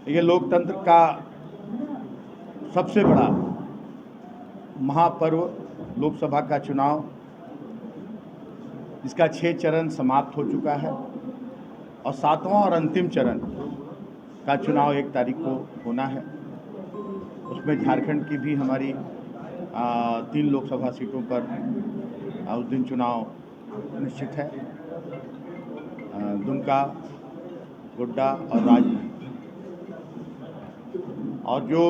ये लोकतंत्र का सबसे बड़ा महापर्व लोकसभा का चुनाव, इसका 6 चरण समाप्त हो चुका है और 7वां और अंतिम चरण का चुनाव 1 तारीख को होना है। उसमें झारखंड की भी हमारी 3 लोकसभा सीटों पर उस दिन चुनाव निश्चित है। दुमका, गोड्डा और राजमहल, और जो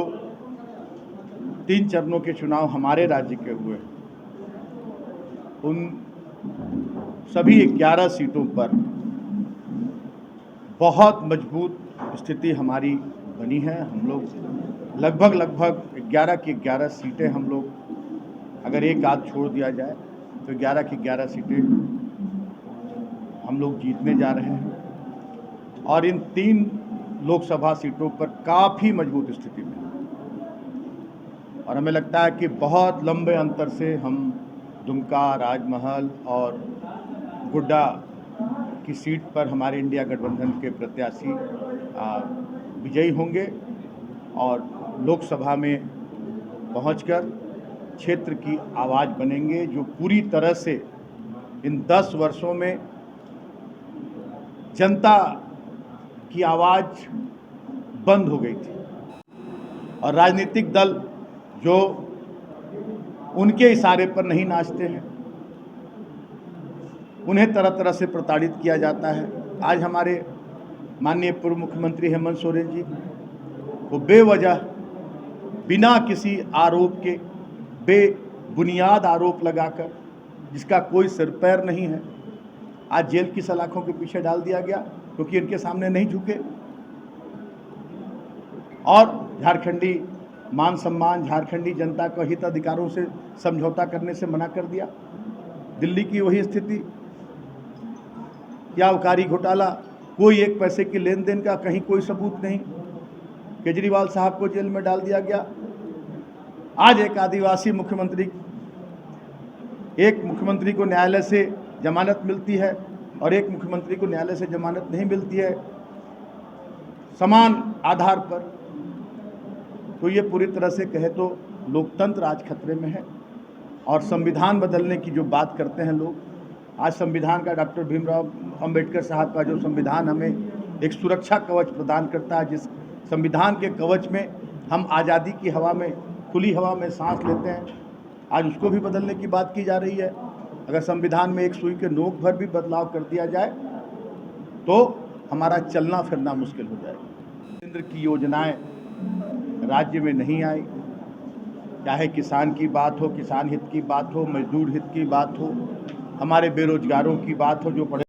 3 चरणों के चुनाव हमारे राज्य के हुए, उन सभी 11 सीटों पर बहुत मजबूत स्थिति हमारी बनी है। हम लोग लगभग 11 की 11 सीटें, हम लोग अगर एक आध छोड़ दिया जाए तो 11 की 11 सीटें हम लोग जीतने जा रहे हैं और इन 3 लोकसभा सीटों पर काफ़ी मजबूत स्थिति में, और हमें लगता है कि बहुत लंबे अंतर से हम दुमका, राजमहल और गोड्डा की सीट पर हमारे इंडिया गठबंधन के प्रत्याशी विजयी होंगे और लोकसभा में पहुंचकर क्षेत्र की आवाज़ बनेंगे, जो पूरी तरह से इन 10 वर्षों में जनता की आवाज़ बंद हो गई थी और राजनीतिक दल जो उनके इशारे पर नहीं नाचते हैं, उन्हें तरह तरह से प्रताड़ित किया जाता है। आज हमारे माननीय पूर्व मुख्यमंत्री हेमंत सोरेन जी को बेवजह, बिना किसी आरोप के, बेबुनियाद आरोप लगाकर, जिसका कोई सिर पैर नहीं है, आज जेल की सलाखों के पीछे डाल दिया गया क्योंकि इनके सामने नहीं झुके। और झारखंडी मान सम्मान, झारखंडी जनता को हित अधिकारों से समझौता करने से मना कर दिया। दिल्ली की वही स्थिति, या आबकारी घोटाला, कोई एक पैसे की लेन देन का कहीं कोई सबूत नहीं, केजरीवाल साहब को जेल में डाल दिया गया। आज एक आदिवासी मुख्यमंत्री, एक मुख्यमंत्री को न्यायालय से जमानत मिलती है और एक मुख्यमंत्री को न्यायालय से जमानत नहीं मिलती है समान आधार पर। तो ये पूरी तरह से कहे तो लोकतंत्र आज खतरे में है। और संविधान बदलने की जो बात करते हैं लोग, आज संविधान का, डॉक्टर भीमराव अंबेडकर साहब का जो संविधान हमें एक सुरक्षा कवच प्रदान करता है, जिस संविधान के कवच में हम आज़ादी की हवा में, खुली हवा में सांस लेते हैं, आज उसको भी बदलने की बात की जा रही है। अगर संविधान में एक सुई के नोक भर भी बदलाव कर दिया जाए तो हमारा चलना फिरना मुश्किल हो जाएगा। केंद्र की योजनाएं राज्य में नहीं आई, चाहे किसान की बात हो, किसान हित की बात हो, मजदूर हित की बात हो, हमारे बेरोजगारों की बात हो, जो पढ़े